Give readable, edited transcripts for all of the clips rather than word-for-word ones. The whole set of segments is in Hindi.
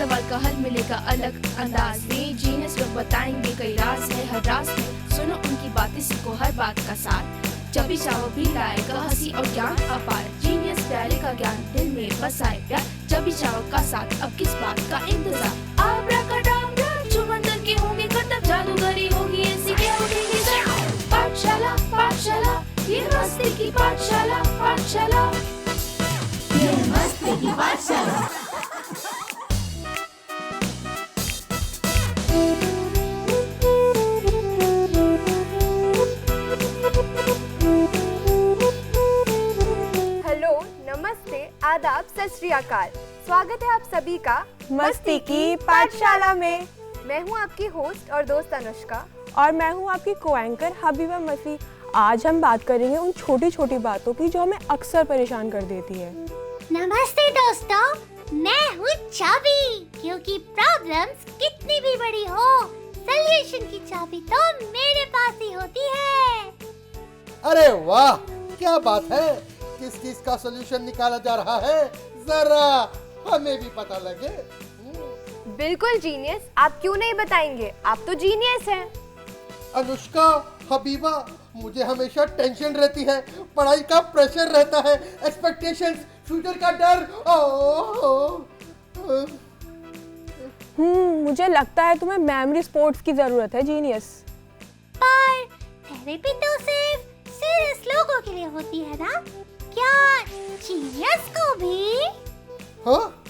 सवाल का हल मिलेगा अलग अंदाज में। जीनियस लोग बताएंगे कई राज है हर राज में, सुनो उनकी बातें, सीखो हर बात का सार। जब चाहो भी लाएगा हंसी और ज्ञान अपार, जीनियस प्यारे का ज्ञान दिल में बसाए प्यार। जब चाहो का साथ अब किस बात का इंतजार, आब्राकडाब्रा जो मंत्र के होंगे करतब, जादूगरी होगी ऐसी क्या उठेगी सर। पाठशाला पाठशाला ये मस्ती की पाठशाला, पाठशाला ये मस्ती की पाठशाला। आदाब, सत श्री अकाल। स्वागत है आप सभी का मस्ती की पाठशाला में। मैं हूं आपकी होस्ट और दोस्त अनुष्का और मैं हूं आपकी को-एंकर हबीबा मसी। आज हम बात करेंगे उन छोटी छोटी बातों की जो हमें अक्सर परेशान कर देती है। नमस्ते दोस्तों, मैं हूं चाबी, क्योंकि प्रॉब्लम्स कितनी भी बड़ी हो, सॉल्यूशन की चाबी तो मेरे पास ही होती है। अरे वाह, क्या बात है। किस किस का सॉल्यूशन निकाला जा रहा है, जरा हमें भी पता लगे। बिल्कुल जीनियस, आप क्यों नहीं बताएंगे, आप तो जीनियस हैं। अनुष्का, हबीबा, मुझे हमेशा टेंशन रहती है, पढ़ाई का प्रेशर रहता है, एक्सपेक्टेशंस, फ्यूचर का डर। मुझे लगता है तुम्हें मेमोरी स्पोर्ट्स की जरूरत है जीनियस। पर थेरेपी तो सिर्फ सीरियस लोगों के लिए होती है ना, क्या जीनियस को भी? हाँ?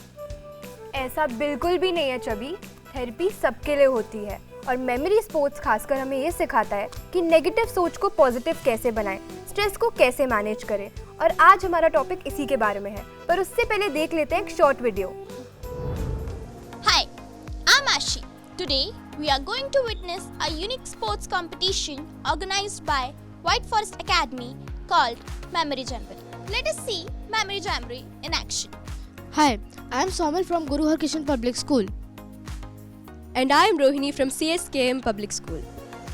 ऐसा बिल्कुल भी नहीं है चबी, थेरेपी सबके लिए होती है और मेमोरी स्पोर्ट्स खासकर हमें ये सिखाता है कि नेगेटिव सोच को पॉजिटिव कैसे बनाएं, स्ट्रेस को कैसे मैनेज करें। और आज हमारा टॉपिक इसी के बारे में है, पर उससे पहले देख लेते हैं एक short video. Hi, I'm Ashi. Today we are going to witness a unique sports competition organized by White Forest Academy called Memory Jamboree. Let us see Memory Jamboree in action. Hi, I am Somal from Guru Harkishan Public School. And I am Rohini from CSKM Public School.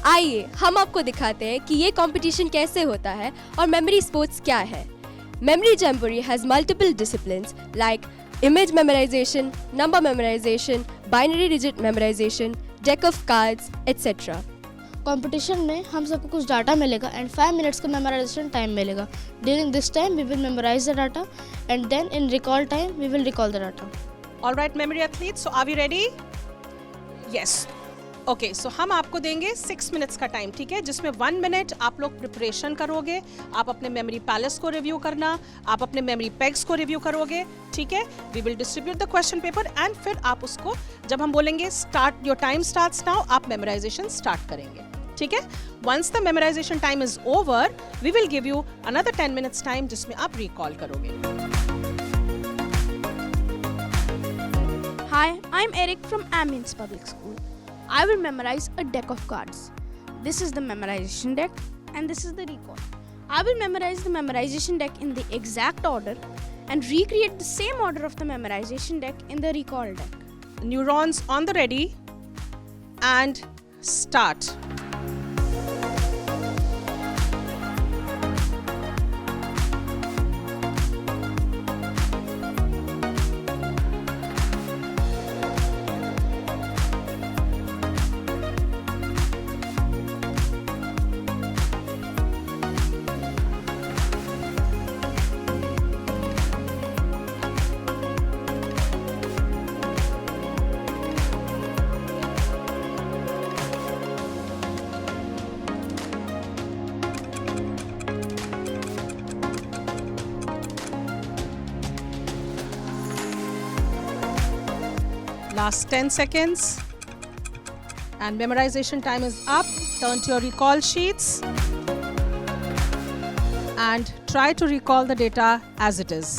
आइए हम आपको दिखाते हैं कि ये कंपटीशन कैसे होता है और मेमोरी स्पोर्ट्स क्या है। Memory Jamboree has multiple disciplines like image memorization, number memorization, binary digit memorization, deck of cards, etc. Competition में हम सबको कुछ डाटा मिलेगा एंड 5 मिनट्स का मेमोराइजेशन टाइम मिलेगा। During this time we will memorise the data and then in recall time we will recall the data. Alright memory athletes, so are we ready? Yes. Okay, so हम आपको देंगे 6 मिनट्स का टाइम, ठीक है, जिसमें 1 मिनट आप लोग प्रिपरेशन करोगे, आप अपने मेमोरी पैलेस को रिव्यू करना, आप अपने मेमोरी पेग्स को रिव्यू करोगे, ठीक है। We will distribute the question paper एंड फिर आप उसको, जब हम बोलेंगे start your time starts now, आप मेमोराइजेशन स्टार्ट करेंगे, ठीक है। Once the memorisation time is over, we will give you another 10 minutes time जिसमें आप रिकॉल करोगे। Hi, I'm Eric from Amins Public School. I will memorize a deck of cards. This is the memorization deck and this is the recall. I will memorize the memorization deck in the exact order and recreate the same order of the memorization deck in the recall deck. Neurons on the ready and start. Last 10 seconds and memorization time is up. Turn to your recall sheets and try to recall the data as it is.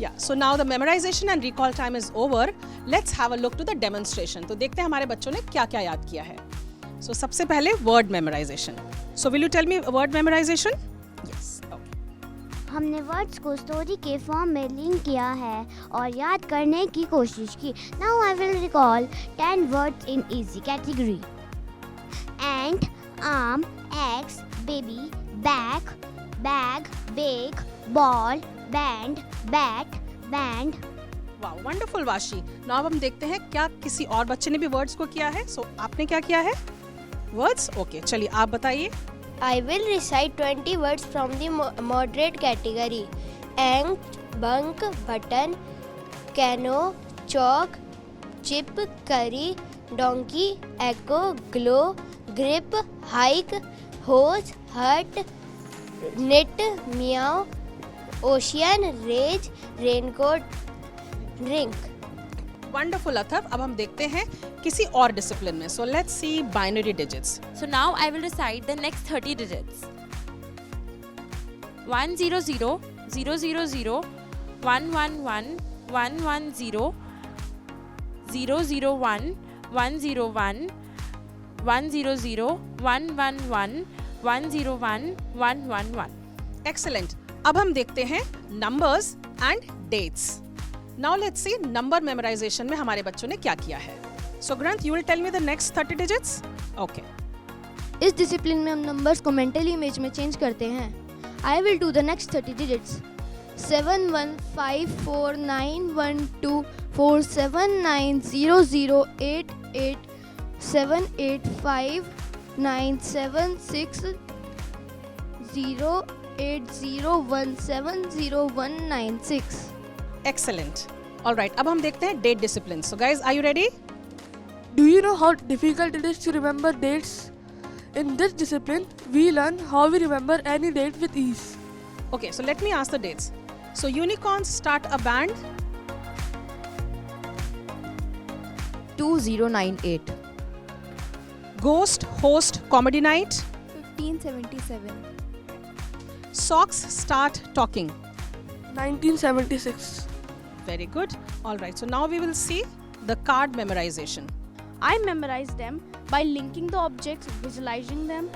Yeah, so now the memorization and recall time is over. Let's have a look to the demonstration. तो देखते हैं हमारे बच्चों ने क्या क्या याद किया है. So सबसे पहले word memorization. So will you tell me word memorization? Yes. Okay. हमने वर्ड्स को स्टोरी के फॉर्म में लिंक किया है और याद करने की कोशिश की. Now I will recall 10 words in easy category. Ant, arm, axe, baby, back, bag, beg, ball, band, bat, band. वाह, वंडरफुल वाशी. नाउ अब हम देखते हैं क्या किसी और बच्चे ने भी वर्ड्स को किया है. सो आपने क्या किया है? वर्ड्स. ओके, चलिए आप बताइए. I will recite 20 words from the moderate category. Ant, bunk, button, cano, chalk, chip, curry, donkey, echo, glow, grip, hike, hose, hut, knit, meow, ocean, rage, raincoat, drink. Wonderful Atharva. अब हम देखते हैं किसी और डिसिप्लिन में. So let's see binary digits. So now I will recite the next 30 digits. 100 000 111 110 001 101 100 111 101 111. Excellent. अब हम देखते हैं numbers and dates. Now let's see number memorisation में हमारे बच्चों ने क्या किया है. So Granth, you will tell me the next 30 digits. Okay. इस डिसिप्लिन में हम नंबर्स को मेंटली इमेज में चेंज करते हैं. I will do the next 30 digits. 7154912798708017017019 excellent. Alright, अब हम देखते हैं date discipline. So guys, are you ready? Do you know how difficult it is to remember dates? In this discipline, we learn how we remember any date with ease. Okay, so let me ask the dates. So unicorns start a band. 2098. Ghost host comedy night. 1577. Socks start talking. 1976. Very good. All right. So now we will see the card memorization. I memorize them by linking the objects, visualizing them,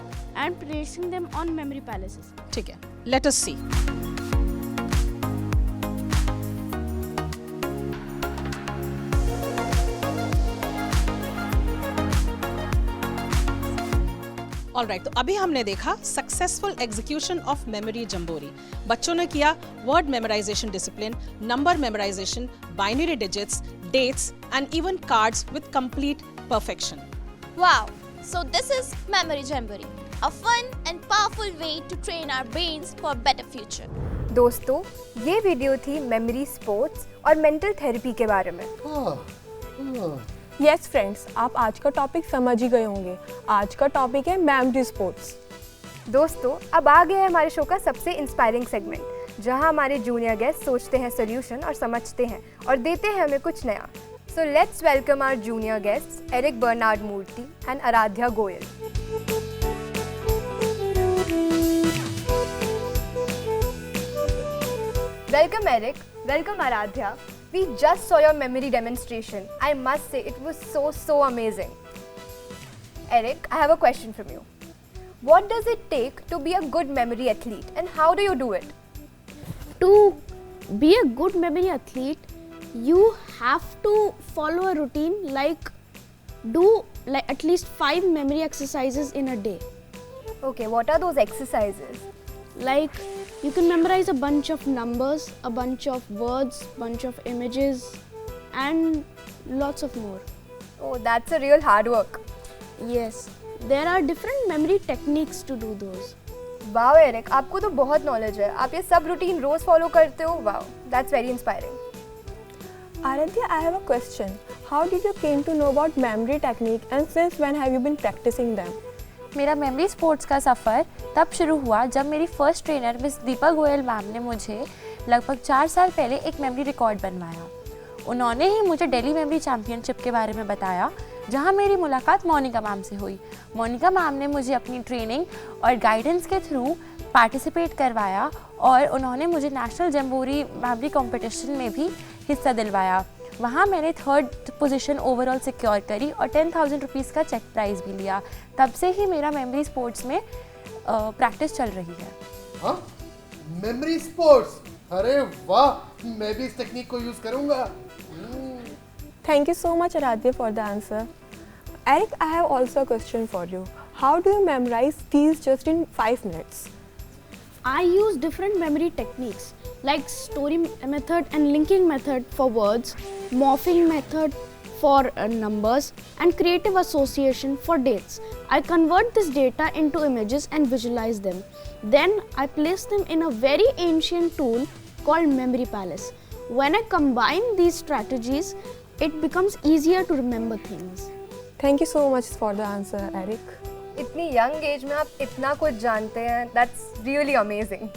and placing them on memory palaces. ठीक है. Let us see. ऑलराइट, तो अभी हमने देखा successful execution of memory jamboree. बच्चों ने किया word memorisation discipline, number memorisation, binary digits, dates and even cards with complete perfection. Wow! So this is Memory Jamboree, a fun and powerful way to train our brains for a better future. दोस्तों, ये वीडियो थी मेमोरी, स्पोर्ट्स और मेंटल थेरेपी के बारे में. यस फ्रेंड्स, आप आज का टॉपिक समझ ही गए होंगे. आज का टॉपिक है मेमोरी स्पोर्ट्स. दोस्तों, अब आ गया है हमारे शो का सबसे इंस्पायरिंग सेगमेंट, जहां हमारे जूनियर गेस्ट सोचते हैं सॉल्यूशन और समझते हैं और देते हैं हमें कुछ नया. So let's welcome our junior guests, Eric Bernard Murthy and Aradhya Goyal. Welcome Eric, welcome Aradhya. We just saw your memory demonstration. I must say it was so amazing. Eric, I have a question from you. What does it take to be a good memory athlete and how do you do it? To be a good memory athlete, you have to follow a routine, like do like at least 5 memory exercises in a day. Okay, what are those exercises? Like you can memorize a bunch of numbers, a bunch of words, bunch of images, and lots of more. Oh, that's a real hard work. Yes, there are different memory techniques to do those. Wow Eric, आपको तो बहुत नॉलेज है. आप ये सब रूटीन रोज फॉलो करते हो. Wow, that's very inspiring. Aradhya, I have a question. How did you came to know about memory technique and since when have you been practicing them? मेरा मेमोरी स्पोर्ट्स का सफ़र तब शुरू हुआ जब मेरी first trainer miss Deepa Goyal ma'am ने मुझे लगभग 4 साल पहले एक मेमोरी रिकॉर्ड बनवाया. उन्होंने ही मुझे दिल्ली मेमोरी चैम्पियनशिप के बारे में बताया, जहां मेरी मुलाकात मोनिका मैम से हुई. मोनिका मैम ने मुझे अपनी ट्रेनिंग और गाइडेंस के थ्रू पार्टिसिपेट करवाया और उन्होंने मुझे नेशनल जम्बोरी मेमोरी कॉम्पिटिशन में भी हिस्सा दिलवाया. वहाँ मैंने 3rd पोजीशन ओवरऑल सिक्योर करी और 10,000 रुपीज़ का चेक प्राइज़ भी लिया. तब से ही मेरा मेमोरी स्पोर्ट्स में प्रैक्टिस चल रही है. हाँ, मेमोरी स्पोर्ट्स, अरे वाह, मैं भी इस टेक्निक को यूज करूंगा। Thank you so much, Aradhya, for the answer. Eric, I have also a question for you. How do you memorize these just in 5 minutes? I use different memory techniques like story method and linking method for words, morphing method for numbers, and creative association for dates. I convert this data into images and visualize them. Then I place them in a very ancient tool called Memory Palace. When I combine these strategies, it becomes easier to remember things. Thank you so much for the answer, Eric. इतनी यंग एज में आप इतना कुछ जानते हैं, that's really amazing.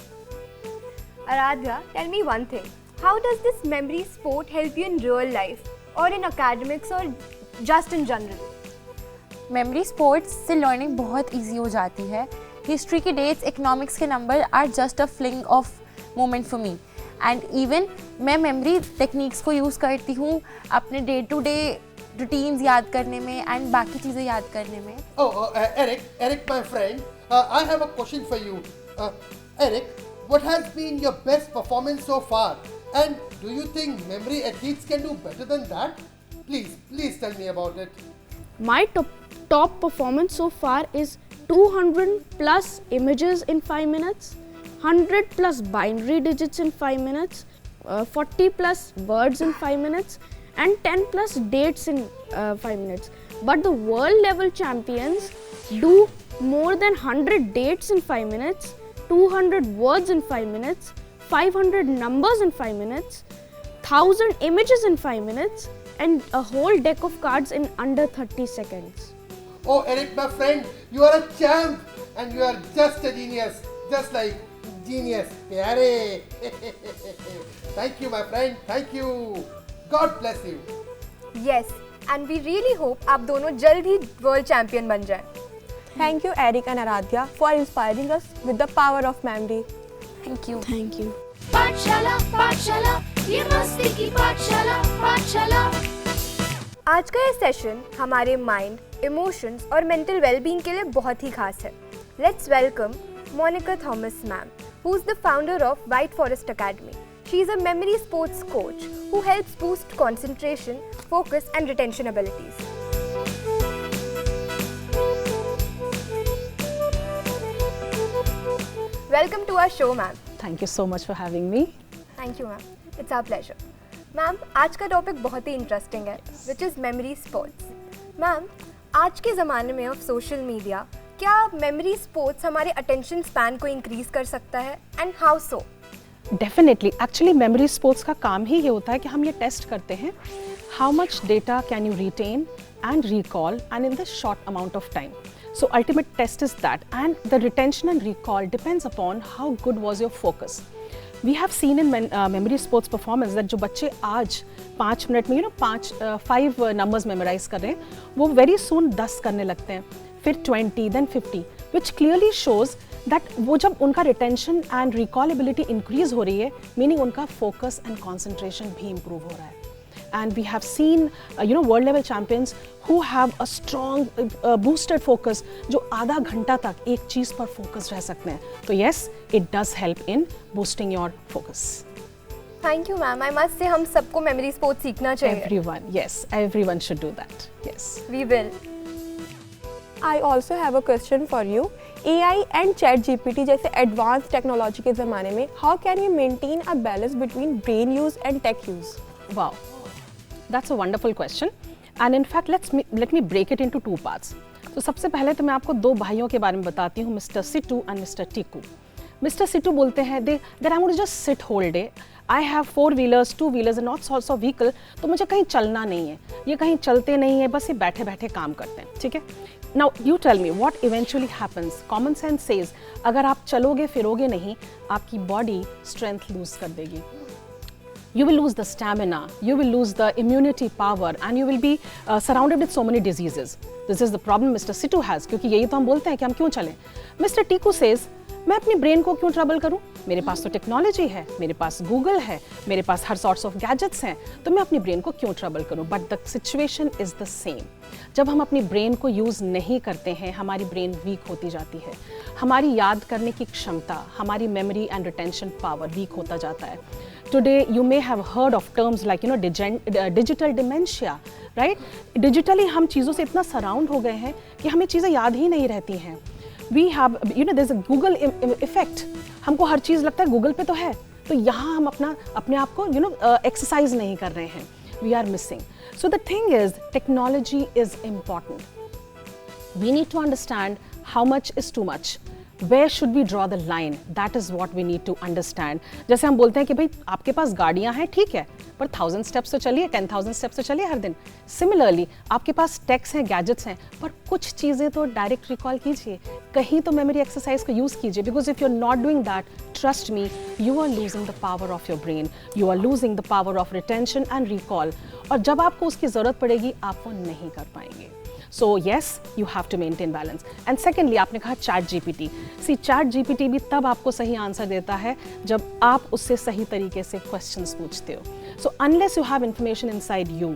Aradhya, tell me one thing, how does this memory sport help you in real life और इन एकेडमिक्स और just in general? Memory sports से लर्निंग बहुत ईजी हो जाती है। हिस्ट्री की डेट्स, इकोनॉमिक्स के number are just a fling of moment for me, and even मैं मेमोरी टेक्निक्स को यूज़ करती हूँ अपने डे टू डे रूटीन्स याद करने में एंड बाकी चीज़ें याद करने में। Eric, my friend, I have a question for you. Eric, what has been your best performance so far? And do you think memory athletes can do better than that? Please tell me about it. My top performance so far is 200 plus images in 5 minutes, 100 plus binary digits in 5 minutes, 40 plus words in 5 minutes, and 10 plus dates in 5 minutes. But the world level champions do more than 100 dates in 5 minutes, 200 words in 5 minutes, 500 numbers in 5 minutes, 1000 images in 5 minutes, and a whole deck of cards in under 30 seconds. Oh, Eric, my friend, you are a champ and you are just a genius, just like genius. Pyare. Thank you, my friend. Thank you. God bless you. Yes, and we really hope आप दोनों जल्द ही वर्ल्ड चैंपियन बन जाएं। Thank you, Eric and Aradhya, for inspiring us with the power of memory. Thank you. Thank you. पाठशाला पाठशाला ये मस्ती की पाठशाला पाठशाला। आज का ये सेशन हमारे माइंड, इमोशंस और मेंटल वेलबींग के लिए बहुत ही खास है। Let's welcome Monica Thomas ma'am, who is the founder of White Forest Academy. She is a memory sports coach who helps boost concentration, focus and retention abilities. Welcome to our show, ma'am. Thank you so much for having me. Thank you, ma'am. It's our pleasure. Ma'am, आज का टॉपिक बहुत ही इंटरेस्टिंग है, which is memory sports. Ma'am, आज के ज़माने में ऑफ सोशल मीडिया, क्या मेमोरी स्पोर्ट्स हमारे अटेंशन स्पैन को इंक्रीज कर सकता है, and how so? Definitely, actually memory sports का काम ही ये होता है कि हम ये टेस्ट करते हैं how much data can you retain and recall and in the short amount of time. So ultimate test is that, and the retention and recall depends upon how good was your focus. We have seen in memory sports performance that जो बच्चे आज 5 मिनट में 5 numbers memorize कर रहे हैं, वो very soon 10 करने लगते हैं, फिर 20, then 50, which clearly shows that वो जब उनका retention and recall ability increase हो रही है, meaning उनका focus and concentration भी improve हो रहा है. And we have seen world level champions who have a strong boosted focus, जो आधा घंटा तक एक चीज़ पर focus रह सकते हैं. तो yes, it does help in boosting your focus. Thank you, ma'am. I must say हम सबको memory sports सीखना चाहिए. Everyone, yes, everyone should do that. Yes. We will. I also have a question for you. AI and ChatGPT जैसे advanced technology के ज़माने में how can you maintain a balance between brain use and tech use? Wow, that's a wonderful question. And in fact, let me break it into 2 parts. तो सबसे पहले तो मैं आपको 2 भाइयों के बारे में बताती हूँ, mister Situ and mister Tiku. Mister Situ बोलते हैं that I want to just sit whole day. I have 4 wheelers, 2 wheelers and not also vehicle. तो मुझे कहीं चलना नहीं है, ये कहीं चलते नहीं है, बस ये बैठे बैठे काम करते हैं. ठीक है. Now you tell me what eventually happens. Common sense says अगर आप चलोगे फिरोगे नहीं, आपकी body strength lose कर देगी. You will lose the stamina, you will lose the immunity power, and you will be surrounded with so many diseases. This is the problem Mr. Situ has, क्योंकि यही तो हम बोलते हैं कि हम क्यों चलें. Mr. Tiku says मैं अपने ब्रेन को क्यों ट्रबल करूं? मेरे पास तो टेक्नोलॉजी है, मेरे पास गूगल है, मेरे पास हर सॉर्ट्स ऑफ गैजेट्स हैं, तो मैं अपनी ब्रेन को क्यों ट्रबल करूं? But the situation is the same. जब हम अपनी ब्रेन को यूज़ नहीं करते हैं, हमारी ब्रेन वीक होती जाती है, हमारी याद करने की क्षमता, हमारी memory and retention power weak होता जाता है। Today you may have heard of terms like digital dementia, right? Digitally हम चीज़ों से इतना सराउंड हो गए हैं कि हमें चीज़ें याद ही नहीं रहती हैं। We have there is a Google effect, हमको हर चीज़ लगता है गूगल पे तो है, तो यहाँ हम अपने आप को एक्सरसाइज नहीं कर रहे हैं, we are missing. So the thing is, technology is important. We need to understand how much is too much. Where should we draw the line? That is what we need to understand. जैसे हम बोलते हैं कि भाई आपके पास गाड़ियाँ हैं, ठीक है, पर 1000 स्टेप्स तो चलिए, 10,000 स्टेप्स तो चलिए हर दिन। सिमिलरली आपके पास टेक्स हैं, गैजेट्स हैं, पर कुछ चीज़ें तो डायरेक्ट रिकॉल कीजिए, कहीं तो मेमोरी एक्सरसाइज को यूज़ कीजिए, because if you are not doing that, trust me, you are losing the power of your brain, you are losing the power of retention and recall, और जब आपको उसकी ज़रूरत पड़ेगी आप वो नहीं कर पाएंगे। So yes, you have to maintain balance. And secondly, आपने कहा chat GPT. See, chat GPT भी तब आपको सही आंसर देता है जब आप उससे सही तरीके से क्वेश्चंस पूछते हो। So unless you have information inside you,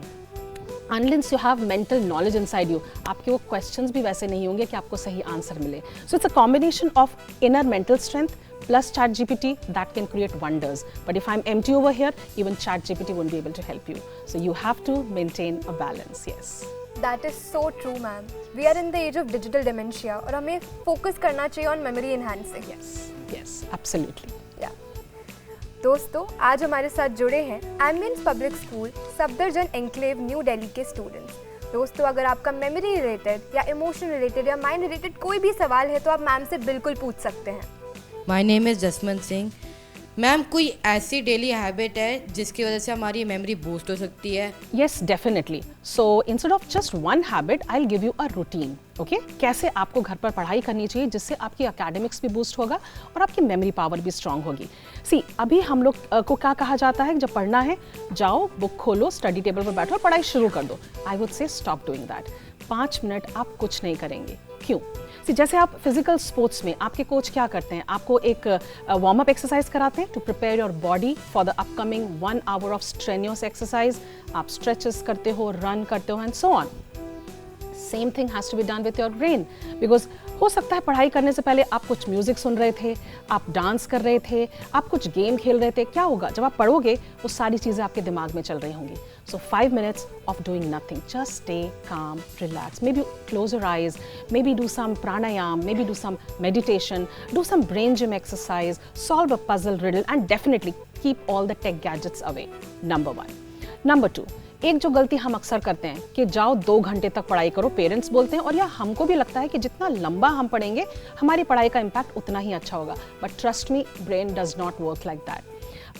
unless you have mental knowledge inside you, आपके वो क्वेश्चंस भी वैसे नहीं होंगे कि आपको सही आंसर मिले। So it's a combination of inner mental strength plus chat GPT that can create wonders. But if I'm empty over here, even chat GPT won't be able to help you. So you have to maintain a balance, yes. That is so true, ma'am. We are in the age of digital dementia और हमें focus करना चाहिए on memory enhancing. Yes, absolutely. Yeah. दोस्तों, आज हमारे साथ जुड़े हैं ambience public school Safdarjung enclave new Delhi के स्टूडेंट्स। दोस्तों, अगर आपका मेमोरी रिलेटेड या इमोशन रिलेटेड या माइंड रिलेटेड कोई भी सवाल है तो आप मैम से बिल्कुल पूछ सकते हैं। My name is Jaswant Singh. Ma'am, कोई ऐसी डेली हैबिट है जिसकी वजह से हमारी मेमोरी बूस्ट हो सकती है? Yes, definitely. So instead of just one habit, I'll give you a routine. Okay? कैसे आपको घर पर पढ़ाई करनी चाहिए जिससे आपकी एकेडमिक्स भी बूस्ट होगा और आपकी मेमोरी पावर भी स्ट्रांग होगी। See, अभी हम लोग को क्या कहा जाता है, जब पढ़ना है जाओ, बुक खोलो, स्टडी टेबल पर बैठो और पढ़ाई शुरू कर दो। I would say stop doing that. 5 minute आप कुछ नहीं करेंगे। क्यों? जैसे आप फिजिकल स्पोर्ट्स में आपके कोच क्या करते हैं, आपको एक वार्म अप एक्सरसाइज कराते हैं to prepare your body for the upcoming 1 hour of strenuous exercise. आप स्ट्रेचेस करते हो, रन करते हो and so on. Same thing has to be done with your brain, because हो सकता है पढ़ाई करने से पहले आप कुछ म्यूजिक सुन रहे थे, आप डांस कर रहे थे, आप कुछ गेम खेल रहे थे। क्या होगा जब आप पढ़ोगे, वो सारी चीज़ें आपके दिमाग में चल रही होंगी। So 5 minutes of doing nothing, just stay calm, relax, maybe close your eyes, maybe do some pranayam, maybe do some meditation, do some brain gym exercise, solve a puzzle riddle and definitely keep all the tech gadgets away. Number 1. Number 2, एक जो गलती हम अक्सर करते हैं कि जाओ 2 घंटे तक पढ़ाई करो, पेरेंट्स बोलते हैं और या हमको भी लगता है कि जितना लंबा हम पढ़ेंगे हमारी पढ़ाई का इम्पैक्ट उतना ही अच्छा होगा। But trust me, brain does not work like that.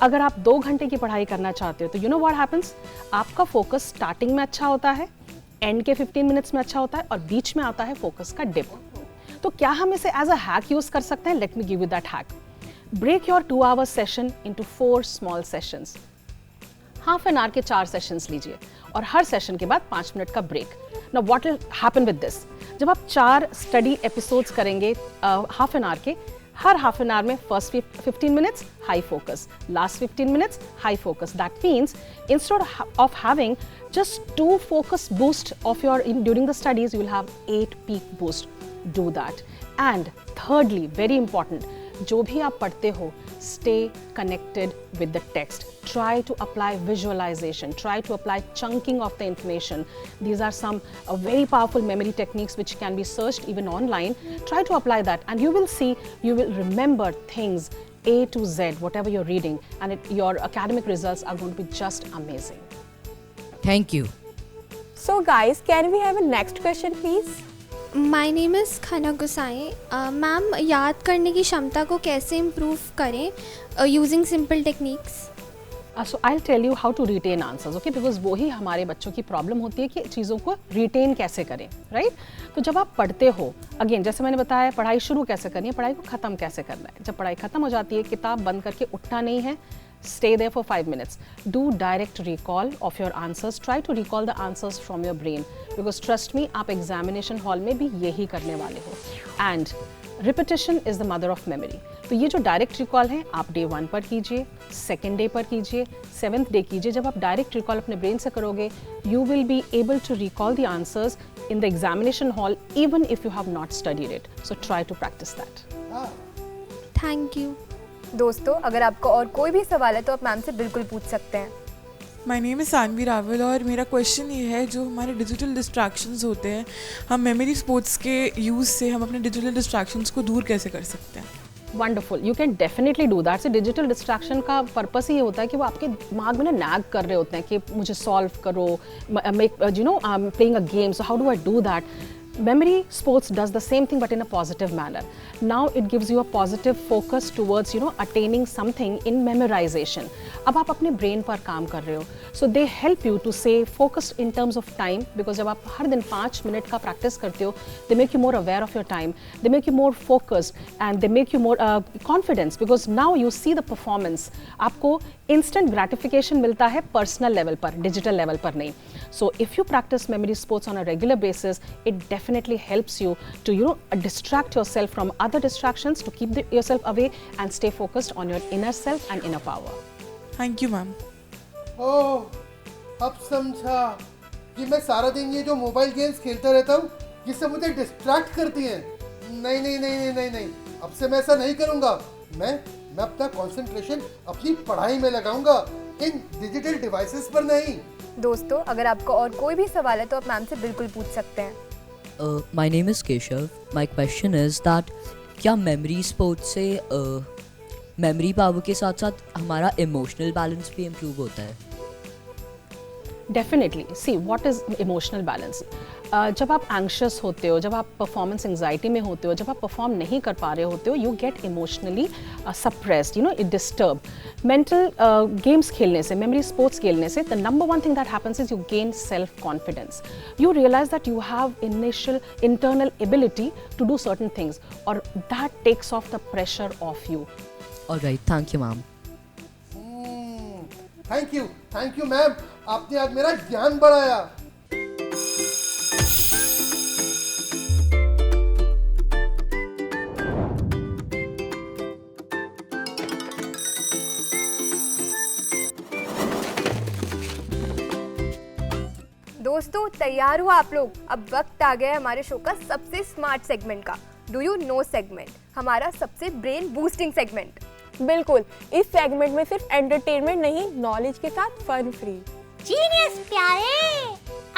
अगर आप 2 घंटे की पढ़ाई करना चाहते हो तो यू नो व्हाट हैपेंस, आपका फोकस स्टार्टिंग में अच्छा होता है, एंड के 15 मिनट्स में अच्छा होता है और बीच में आता है फोकस का डिप। तो क्या हम इसे एज अ हैक यूज कर सकते हैं? Let me give you that hack. Break your 2 hour session into 4 small sessions. Half an hour के 4 सेशंस लीजिए और हर सेशन के बाद 5 मिनट का break. Now what will happen with this, जब आप 4 स्टडी एपिसोड्स करेंगे हाफ एन आवर के, हर हाफ एन आवर में first 15 minutes high focus, last 15 minutes high focus. That means instead of having just 2 focus boost of your during the studies, you will have 8 peak boost. Do that. And thirdly, very important, जो भी आप पढ़ते हो, stay connected with the text. Try to apply visualization. Try to apply chunking of the information. These are some very powerful memory techniques which can be searched even online. Try to apply that and you will see, you will remember things A to Z, whatever you're reading, and your academic results are going to be just amazing. Thank you. So guys, can we have a next question please? My name is Khana Gusai. Ma'am, याद करने की क्षमता को कैसे इम्प्रूव करें using simple techniques? So I'll tell you how to retain answers, okay? Because वो ही हमारे बच्चों की प्रॉब्लम होती है कि चीज़ों को रिटेन कैसे करें, राइट? तो जब आप पढ़ते हो, अगेन जैसे मैंने बताया, पढ़ाई शुरू कैसे करनी है, पढ़ाई को ख़त्म कैसे करना है। जब पढ़ाई ख़त्म हो जाती है, किताब बंद करके उठना नहीं है, stay there for 5 minutes. Do direct recall of your answers. Try to recall the answers from your brain. Because trust me, आप examination hall में भी यही करने वाले हो. And repetition is the mother of memory. तो ये जो डायरेक्ट रिकॉल है आप डे 1 पर कीजिए, सेकेंड डे पर कीजिए, 7th डे कीजिए। जब आप डायरेक्ट रिकॉल अपने ब्रेन से करोगे, you will be able to recall the answers in the examination hall even if you have not studied it. So try to practice that. Thank you. दोस्तों, अगर आपको और कोई भी सवाल है तो आप मैम से बिल्कुल पूछ सकते हैं। My name is Saanvi Rawal और मेरा क्वेश्चन ये है, जो हमारे डिजिटल डिस्ट्रैक्शंस होते हैं, हम मेमोरी स्पोर्ट्स के यूज़ से हम अपने डिजिटल डिस्ट्रैक्शंस को दूर कैसे कर सकते हैं? Wonderful, you can definitely do that. से डिजिटल डिस्ट्रैक्शन का पर्पस ही होता है कि वो आपके दिमाग में ना नैग कर रहे होते हैं कि मुझे सॉल्व करो, make you know I am playing a game, so how do I do that? Memory sports does the same thing but in a positive manner. Now it gives you a positive focus towards attaining something in memorization. अब आप अपने brain पर काम कर रहे हो, so they help you to stay focused in terms of time, because जब आप हर दिन 5 मिनट का practice करते हो, they make you more aware of your time, they make you more focused and they make you more confidence, because now you see the performance. आपको instant gratification मिलता है personal level पर, digital level पर नहीं. So if you practice memory sports on a regular basis, it definitely helps you to distract yourself from other distractions, to keep yourself away and stay focused on your inner self and inner power. Thank you, ma'am. ओह, अब समझा कि मैं सारा दिन ये जो मोबाइल गेम्स खेलता रहता हूँ, ये सब मुझे डिस्ट्रैक्ट करती हैं। नहीं नहीं नहीं नहीं नहीं नहीं, अब से मैं ऐसा नहीं करूँगा। मैं अपना कंसंट्रेशन अपनी पढ़ाई में लगाऊंगा, इन डिजिटल डिवाइसेस पर नहीं। दोस्तों, अगर आपको और कोई भी सवाल है तो आप मैम से बिल्कुल पूछ सकते हैं। My name is Keshav. My question is that क्या मेमोरी स्पोर्ट्स से मेमोरी पावर के साथ साथ हमारा इमोशनल बैलेंस भी इम्प्रूव होता है? Definitely. See what is emotional balance? जब आप एंग्शियस होते हो, जब आप परफॉर्मेंस एंग्जाइटी में होते हो, जब आप परफॉर्म नहीं कर पा रहे होते हो, you get emotionally suppressed, it disturb. Mental games खेलने से, मेमोरी स्पोर्ट्स खेलने से, the number one thing that happens is you gain self confidence. You realise that you have initial internal ability to do certain things, और that takes off the pressure off you. Alright, thank you ma'am. Thank you ma'am, आपने आज मेरा ज्ञान बढ़ाया। दोस्तों, तैयार हुआ आप लोग? अब वक्त आ गया है हमारे शो का सबसे स्मार्ट सेगमेंट का, डू यू नो सेगमेंट, हमारा सबसे ब्रेन बूस्टिंग सेगमेंट। बिल्कुल, इस सेगमेंट में सिर्फ एंटरटेनमेंट नहीं, नॉलेज के साथ फन फ्री। जीनियस प्यारे,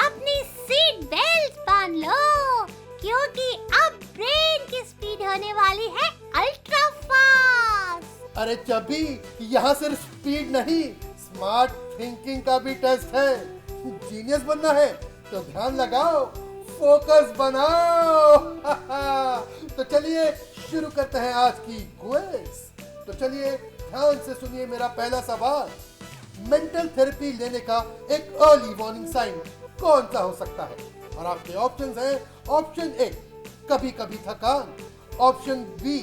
अपनी सीट बेल्ट बांध लो, क्योंकि अब ब्रेन की स्पीड होने वाली है अल्ट्रा फास्ट। अरे चबी, यहाँ सिर्फ स्पीड नहीं, स्मार्ट थिंकिंग का भी टेस्ट है। जीनियस बनना है तो ध्यान लगाओ, फोकस बनाओ। तो चलिए शुरू करते हैं आज की क्विज। तो चलिए ध्यान से सुनिए मेरा पहला सवाल। मेंटल थेरेपी लेने का एक अर्ली वार्निंग साइन कौन सा हो सकता है? और आपके ऑप्शंस हैं, ऑप्शन ए कभी कभी थकान, ऑप्शन बी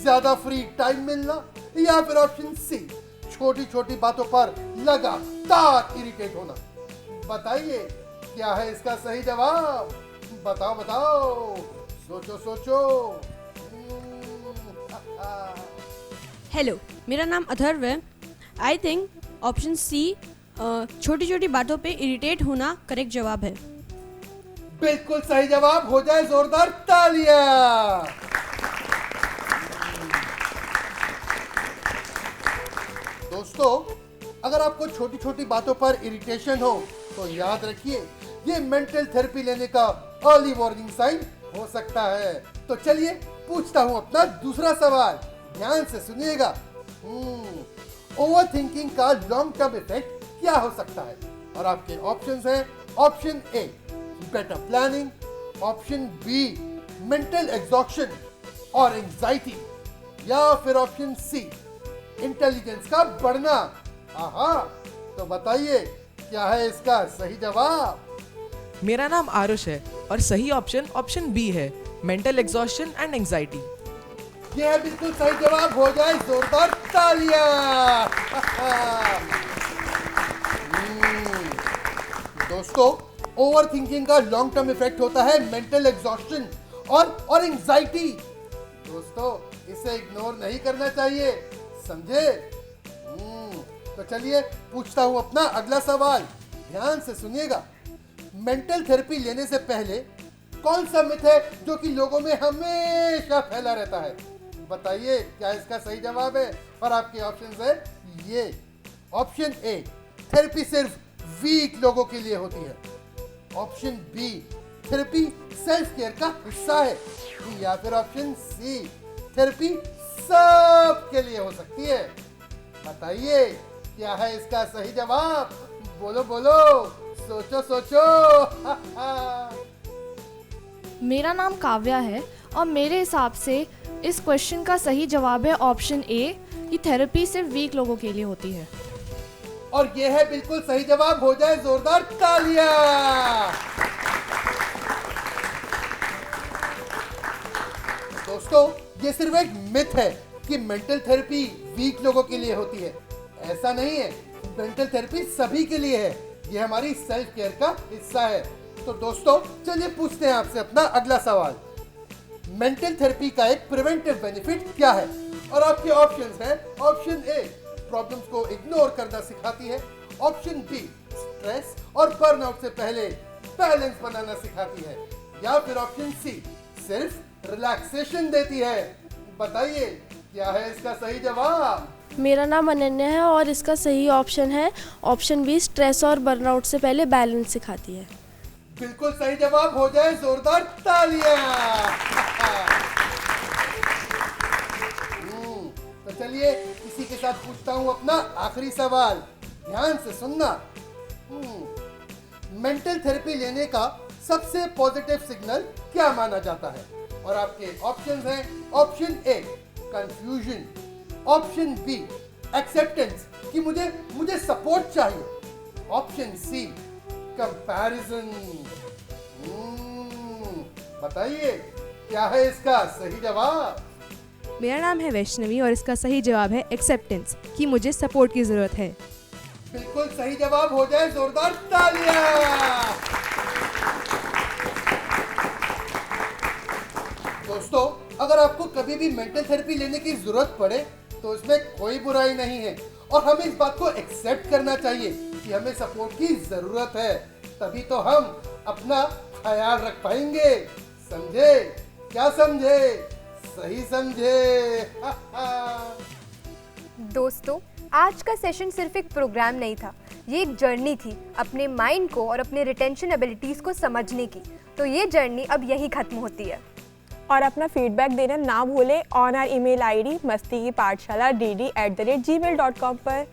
ज्यादा फ्री टाइम मिलना, या फिर ऑप्शन सी छोटी छोटी बातों पर लगातार इरिटेट होना। बताइए क्या है इसका सही जवाब? बताओ बताओ, सोचो सोचो। हेलो, मेरा नाम अथर्व है। आई थिंक ऑप्शन सी छोटी छोटी बातों पे इरिटेट होना करेक्ट जवाब है। बिल्कुल सही जवाब, हो जाए जोरदार तालियां। दोस्तों, अगर आपको छोटी छोटी बातों पर इरिटेशन हो तो याद रखिए, ये मेंटल थेरेपी लेने का अर्ली वार्निंग साइन हो सकता है। तो चलिए पूछता हूं अपना दूसरा सवाल, ध्यान से सुनिएगा। ओवर थिंकिंग का लॉन्ग टर्म इफेक्ट क्या हो सकता है? और आपके ऑप्शंस हैं, option a better planning, option B mental exhaustion और एंजाइटी, या फिर ऑप्शन सी इंटेलिजेंस का बढ़ना। आहा, तो बताइए क्या है इसका सही जवाब? मेरा नाम आरुष है और सही ऑप्शन ऑप्शन बी है, मेंटल एग्जॉस्शन एंड एंजाइटी। यह है बिल्कुल सही जवाब, हो जाए जोरदार तालियां। दोस्तों, ओवर थिंकिंग का लॉन्ग टर्म इफेक्ट होता है मेंटल एग्जॉस्शन और एंजाइटी। दोस्तों इसे इग्नोर नहीं करना चाहिए, समझे? तो चलिए पूछता हूँ अपना अगला सवाल, ध्यान से सुनिएगा। मेंटल थेरेपी लेने से पहले कौन सा मिथ है जो कि लोगों में हमेशा फैला रहता है? बताइए क्या इसका सही जवाब है? और आपके ऑप्शन है ये। ऑप्शन ए, थेरेपी सिर्फ वीक लोगों के लिए होती है। Option B, therapy self care का हिस्सा है। या फिर ऑप्शन सी, थेरेपी सबके लिए हो सकती है। बताइए क्या है इसका सही जवाब? बोलो बोलो, सोचो सोचो। मेरा नाम काव्या है और मेरे हिसाब से इस क्वेश्चन का सही जवाब है ऑप्शन ए कि थेरेपी सिर्फ वीक लोगों के लिए होती है। और ये है बिल्कुल सही जवाब। हो जाए जोरदार तालियां। दोस्तों ये सिर्फ एक मिथ है कि मेंटल थेरेपी वीक लोगों के लिए होती है। ऐसा नहीं है, मेंटल थेरेपी सभी के लिए है। ये हमारी सेल्फ केयर का हिस्सा है। तो दोस्तों चलिए पूछते हैं आपसे अपना अगला सवाल। मेंटल थेरेपी का एक प्रिवेंटिव बेनिफिट क्या है? और आपके ऑप्शंस हैं। ऑप्शन ए, प्रॉब्लम्स को इग्नोर करना सिखाती है। ऑप्शन बी, स्ट्रेस और बर्नआउट से पहले बैलेंस बनाना सिखाती है। या फिर ऑप्शन सी, सिर्फ रिलैक्सेशन देती है। बताइए क्या है इसका सही जवाब? मेरा नाम अनन्या है और इसका सही ऑप्शन है ऑप्शन बी, स्ट्रेस और बर्नआउट से पहले बैलेंस सिखाती है। बिल्कुल सही जवाब। हो जाए जोरदार तालियां। तो चलिए इसी के साथ पूछता हूं अपना आखिरी सवाल, ध्यान से सुनना। मेंटल थेरेपी लेने का सबसे पॉजिटिव सिग्नल क्या माना जाता है? और आपके ऑप्शंस हैं। Option A, confusion. Option B, acceptance कि मुझे सपोर्ट चाहिए। Option C, comparison. बताइए क्या है इसका सही जवाब? मेरा नाम है वैष्णवी और इसका सही जवाब है एक्सेप्टेंस कि मुझे सपोर्ट की ज़रूरत है। बिल्कुल सही जवाब। हो जाए जोरदार तालियां। दोस्तों अगर आपको कभी भी मेंटल थेरेपी लेने की जरूरत पड़े तो इसमें कोई बुराई नहीं है और हमें इस बात को एक्सेप्ट करना चाहिए कि हमें सपोर्ट की जरूरत है। तभी तो हम अपना ख्याल रख पाएंगे। समझे? क्या समझे? सही समझे। दोस्तों आज का सेशन सिर्फ एक प्रोग्राम नहीं था, ये एक जर्नी थी अपने माइंड को और अपने रिटेंशन एबिलिटीज़ को समझने की। तो ये जर्नी अब यहीं ख़त्म होती है। और अपना फीडबैक देना ना भूलें on our email ID masti-ki-pathshala@gmail.com पर।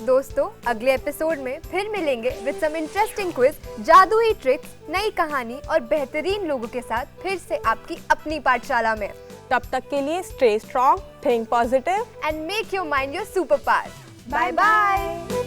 दोस्तों अगले एपिसोड में फिर मिलेंगे विद सम इंटरेस्टिंग क्विज, जादुई ट्रिक्स, नई कहानी और बेहतरीन लोगों के साथ फिर से आपकी अपनी पाठशाला में। तब तक के लिए stay strong, think positive and make your mind your super power. Bye bye.